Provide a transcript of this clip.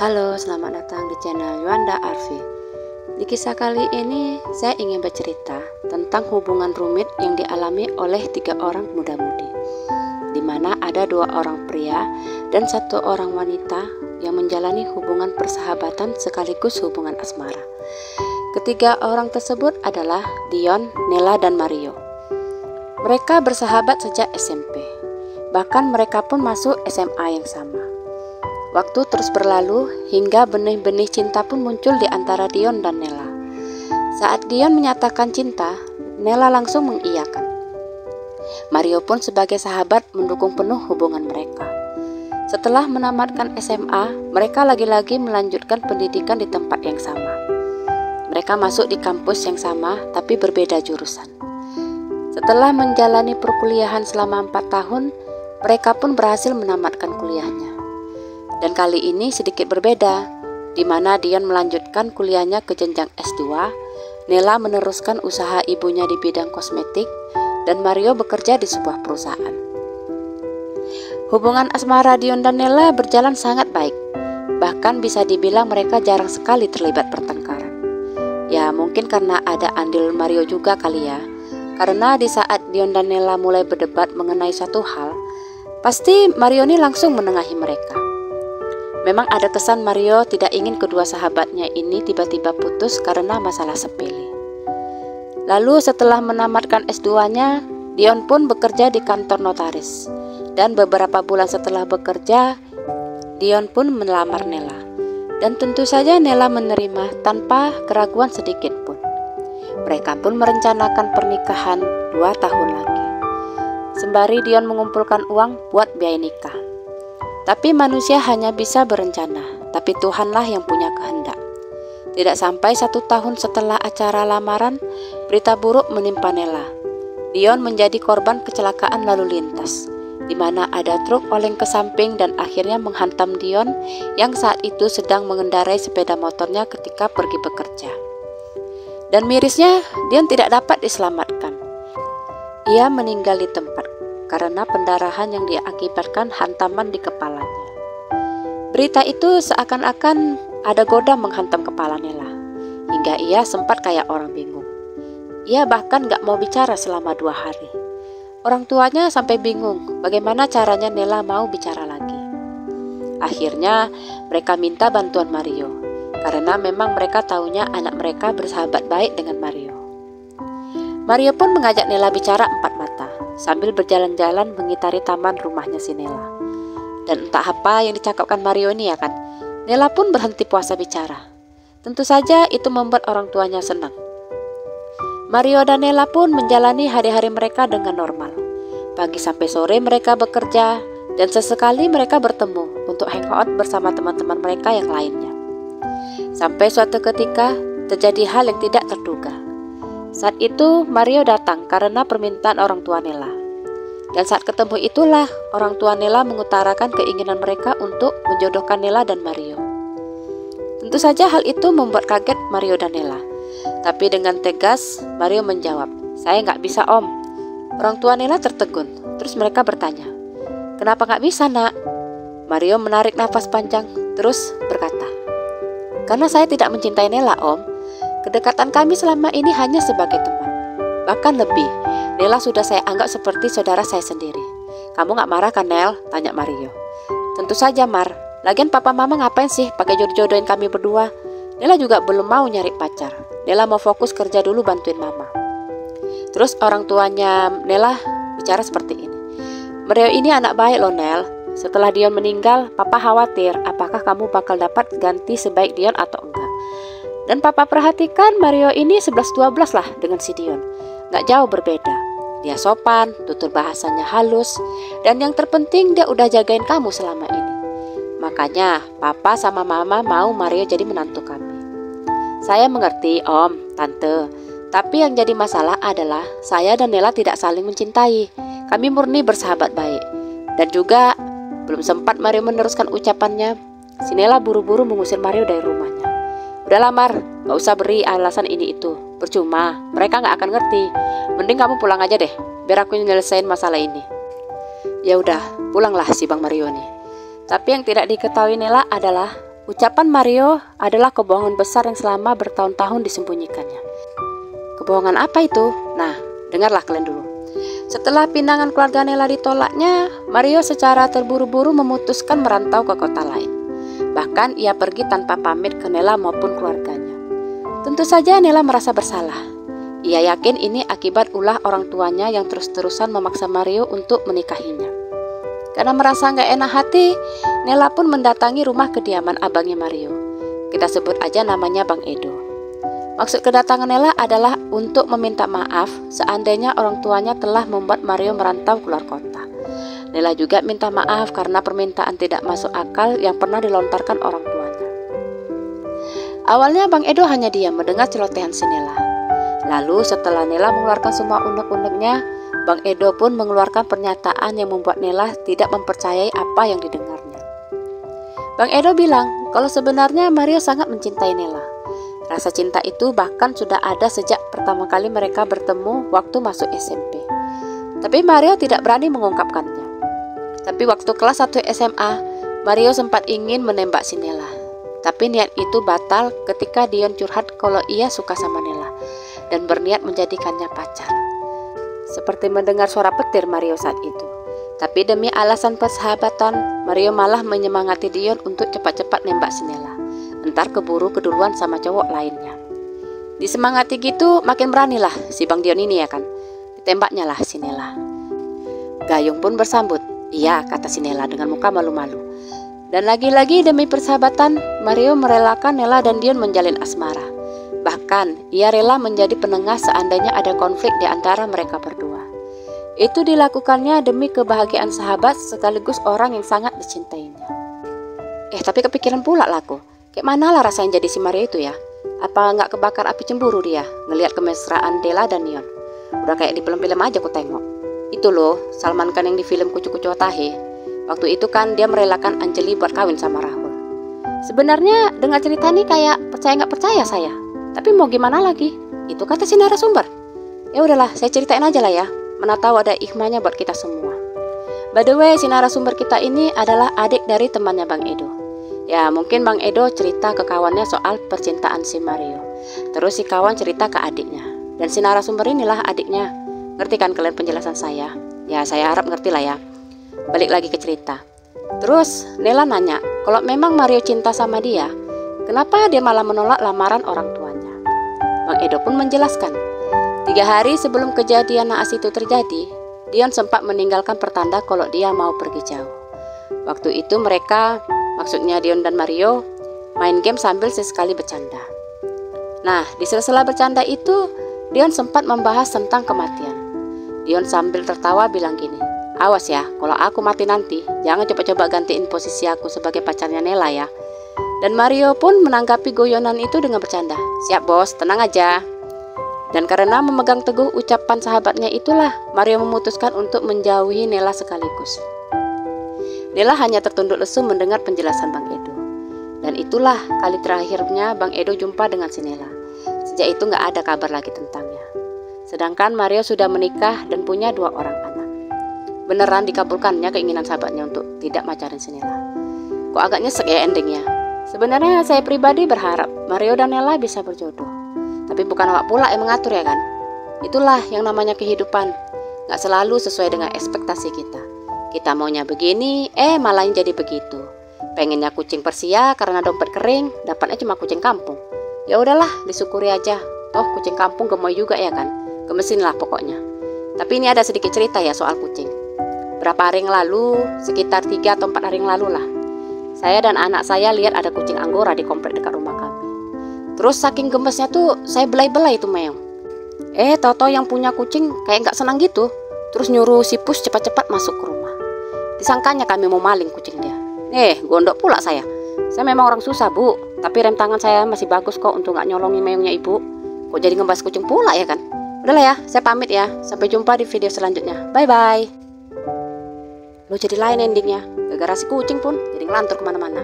Halo, selamat datang di channel Yuanda Arfi. Di kisah kali ini, saya ingin bercerita tentang hubungan rumit yang dialami oleh 3 orang muda-mudi, di mana ada 2 orang pria dan 1 orang wanita yang menjalani hubungan persahabatan sekaligus hubungan asmara. Ketiga orang tersebut adalah Dion, Nela, dan Mario. Mereka bersahabat sejak SMP, bahkan mereka pun masuk SMA yang sama. Waktu terus berlalu hingga benih-benih cinta pun muncul di antara Dion dan Nela. Saat Dion menyatakan cinta, Nela langsung mengiyakan. Mario pun sebagai sahabat mendukung penuh hubungan mereka. Setelah menamatkan SMA, mereka lagi-lagi melanjutkan pendidikan di tempat yang sama. Mereka masuk di kampus yang sama tapi berbeda jurusan. Setelah menjalani perkuliahan selama 4 tahun, mereka pun berhasil menamatkan kuliahnya. Dan kali ini sedikit berbeda, di mana Dion melanjutkan kuliahnya ke jenjang S2, Nela meneruskan usaha ibunya di bidang kosmetik, dan Mario bekerja di sebuah perusahaan. Hubungan asmara Dion dan Nela berjalan sangat baik, bahkan bisa dibilang mereka jarang sekali terlibat pertengkaran. Ya mungkin karena ada andil Mario juga kali ya, karena di saat Dion dan Nela mulai berdebat mengenai suatu hal, pasti Mario ini langsung menengahi mereka. Memang ada kesan Mario tidak ingin kedua sahabatnya ini tiba-tiba putus karena masalah sepele. Lalu setelah menamatkan S2-nya, Dion pun bekerja di kantor notaris. Dan beberapa bulan setelah bekerja, Dion pun melamar Nela. Dan tentu saja Nela menerima tanpa keraguan sedikit pun. Mereka pun merencanakan pernikahan 2 tahun lagi. Sembari Dion mengumpulkan uang buat biaya nikah. Tapi manusia hanya bisa berencana, tapi Tuhanlah yang punya kehendak. Tidak sampai 1 tahun setelah acara lamaran, berita buruk menimpa Nela. Dion menjadi korban kecelakaan lalu lintas, di mana ada truk oleng ke samping dan akhirnya menghantam Dion yang saat itu sedang mengendarai sepeda motornya ketika pergi bekerja. Dan mirisnya, Dion tidak dapat diselamatkan. Ia meninggal di tempat karena pendarahan yang diakibatkan hantaman di kepalanya. Berita itu seakan-akan ada goda menghantam kepala Nela, hingga ia sempat kayak orang bingung. Ia bahkan gak mau bicara selama 2 hari. Orang tuanya sampai bingung bagaimana caranya Nela mau bicara lagi. Akhirnya mereka minta bantuan Mario, karena memang mereka tahunya anak mereka bersahabat baik dengan Mario. Mario pun mengajak Nela bicara 4 mata, sambil berjalan-jalan mengitari taman rumahnya si Nela. Dan entah apa yang dicakapkan Mario ini ya kan, Nela pun berhenti puasa bicara. Tentu saja itu membuat orang tuanya senang. Mario dan Nela pun menjalani hari-hari mereka dengan normal. Pagi sampai sore mereka bekerja, dan sesekali mereka bertemu untuk hangout bersama teman-teman mereka yang lainnya. Sampai suatu ketika terjadi hal yang tidak terduga. Saat itu Mario datang karena permintaan orang tua Nela. Dan saat ketemu itulah orang tua Nela mengutarakan keinginan mereka untuk menjodohkan Nela dan Mario. Tentu saja hal itu membuat kaget Mario dan Nela. Tapi dengan tegas Mario menjawab, "Saya nggak bisa om." Orang tua Nela tertegun. Terus mereka bertanya, "Kenapa nggak bisa nak?" Mario menarik nafas panjang terus berkata, "Karena saya tidak mencintai Nela om. Kedekatan kami selama ini hanya sebagai teman. Bahkan lebih, Nela sudah saya anggap seperti saudara saya sendiri." "Kamu gak marah kan Nel?" tanya Mario. "Tentu saja Mar. Lagian papa mama ngapain sih pakai jodoh-jodohin kami berdua? Nela juga belum mau nyari pacar. Nela mau fokus kerja dulu bantuin mama." Terus orang tuanya Nela bicara seperti ini, "Mario ini anak baik loh Nel. Setelah Dion meninggal, papa khawatir apakah kamu bakal dapat ganti sebaik Dion atau enggak. Dan papa perhatikan Mario ini 11-12 lah dengan si Dion. Gak jauh berbeda. Dia sopan, tutur bahasanya halus, dan yang terpenting dia udah jagain kamu selama ini. Makanya papa sama mama mau Mario jadi menantu kami." "Saya mengerti om, tante. Tapi yang jadi masalah adalah saya dan Nela tidak saling mencintai. Kami murni bersahabat baik." Dan juga belum sempat Mario meneruskan ucapannya, si Nela buru-buru mengusir Mario dari rumahnya. "Udahlah Mar, gak usah beri alasan ini itu. Percuma, mereka gak akan ngerti. Mending kamu pulang aja deh, biar aku nyelesain masalah ini." Ya udah, pulanglah si Bang Mario nih. Tapi yang tidak diketahui Nela adalah Ucapan Mario adalah kebohongan besar yang selama bertahun-tahun disembunyikannya. Kebohongan apa itu? Nah, dengarlah kalian dulu. Setelah pinangan keluarga Nela ditolaknya, Mario secara terburu-buru memutuskan merantau ke kota lain. Bahkan ia pergi tanpa pamit ke Nela maupun keluarganya. Tentu saja Nela merasa bersalah. Ia yakin ini akibat ulah orang tuanya yang terus-terusan memaksa Mario untuk menikahinya. Karena merasa gak enak hati, Nela pun mendatangi rumah kediaman abangnya Mario. Kita sebut aja namanya Bang Edo. Maksud kedatangan Nela adalah untuk meminta maaf seandainya orang tuanya telah membuat Mario merantau keluar kota. Nela juga minta maaf karena permintaan tidak masuk akal yang pernah dilontarkan orang tuanya. Awalnya Bang Edo hanya diam mendengar celotehan si Nela. Lalu setelah Nela mengeluarkan semua unek-uneknya, Bang Edo pun mengeluarkan pernyataan yang membuat Nela tidak mempercayai apa yang didengarnya. Bang Edo bilang kalau sebenarnya Mario sangat mencintai Nela. Rasa cinta itu bahkan sudah ada sejak pertama kali mereka bertemu waktu masuk SMP. Tapi Mario tidak berani mengungkapkannya. Tapi waktu kelas 1 SMA, Mario sempat ingin menembak si Nela. Tapi niat itu batal ketika Dion curhat kalau ia suka sama Nela dan berniat menjadikannya pacar. Seperti mendengar suara petir Mario saat itu. Tapi demi alasan persahabatan, Mario malah menyemangati Dion untuk cepat-cepat nembak si Nela. Entar keburu keduluan sama cowok lainnya. Disemangati gitu makin beranilah si Bang Dion ini ya kan. Ditembaknya lah si Nela. Gayung pun bersambut. Iya, kata si Nela dengan muka malu-malu. Dan lagi-lagi demi persahabatan, Mario merelakan Nela dan Dion menjalin asmara. Bahkan, ia rela menjadi penengah seandainya ada konflik di antara mereka berdua. Itu dilakukannya demi kebahagiaan sahabat sekaligus orang yang sangat dicintainya. Tapi kepikiran pula lah aku. Kayak mana lah rasanya jadi si Mario itu ya? Apa nggak kebakar api cemburu dia ngelihat kemesraan Della dan Dion? Udah kayak di film-film aja aku tengok. Itu loh, Salman Khan yang di film Kucu-Kucu Otahe. Waktu itu kan dia merelakan Anjali buat kawin sama Rahul. Sebenarnya dengar cerita ini kayak percaya nggak percaya saya. Tapi mau gimana lagi? Itu kata si narasumber. Ya udahlah, saya ceritain aja lah ya. Mana tahu ada hikmahnya buat kita semua. By the way, si narasumber kita ini adalah adik dari temannya Bang Edo. Ya mungkin Bang Edo cerita ke kawannya soal percintaan si Mario. Terus si kawan cerita ke adiknya. Dan si narasumber inilah adiknya. Ngerti kan kalian penjelasan saya? Ya saya harap ngerti lah ya. Balik lagi ke cerita. Terus Nela nanya, kalau memang Mario cinta sama dia, kenapa dia malah menolak lamaran orang tuanya? Bang Edo pun menjelaskan, 3 hari sebelum kejadian naas itu terjadi, Dion sempat meninggalkan pertanda kalau dia mau pergi jauh. Waktu itu mereka, maksudnya Dion dan Mario, main game sambil sesekali bercanda. Nah, di sela-sela bercanda itu, Dion sempat membahas tentang kematian. Dion sambil tertawa bilang gini, awas ya, kalau aku mati nanti, jangan coba-coba gantiin posisi aku sebagai pacarnya Nela ya. Dan Mario pun menanggapi guyonan itu dengan bercanda, siap bos, tenang aja. Dan karena memegang teguh ucapan sahabatnya itulah, Mario memutuskan untuk menjauhi Nela sekaligus. Nela hanya tertunduk lesu mendengar penjelasan Bang Edo. Dan itulah kali terakhirnya Bang Edo jumpa dengan si Nela. Sejak itu gak ada kabar lagi tentangnya. Sedangkan Mario sudah menikah dan punya 2 orang anak. Beneran dikabulkannya keinginan sahabatnya untuk tidak pacarin si Nela. Kok agak nyesek ya endingnya. Sebenarnya saya pribadi berharap Mario dan Nela bisa berjodoh. Tapi bukan awak pula yang mengatur ya kan. Itulah yang namanya kehidupan. Gak selalu sesuai dengan ekspektasi kita. Kita maunya begini, malah jadi begitu. Pengennya kucing Persia karena dompet kering, dapatnya cuma kucing kampung. Ya udahlah, disyukuri aja. Toh kucing kampung gemoy juga ya kan. Gemesin lah pokoknya. Tapi ini ada sedikit cerita ya soal kucing. Berapa hari yang lalu, sekitar 3 atau 4 hari yang lalu lah, saya dan anak saya lihat ada kucing Anggora di komplek dekat rumah kami. Terus saking gemesnya tuh, saya belai-belai itu meong. Tau-tau yang punya kucing kayak gak senang gitu. Terus nyuruh si Pus cepat-cepat masuk ke rumah. Disangkanya kami mau maling kucing dia. Gondok pula saya. Saya memang orang susah bu, tapi rem tangan saya masih bagus kok untuk gak nyolongin meongnya ibu. Kok jadi ngebahas kucing pula ya kan? Udahlah ya, saya pamit ya. Sampai jumpa di video selanjutnya. Bye-bye. Lo jadi lain endingnya. Gara-gara si kucing pun jadi ngelantur kemana-mana.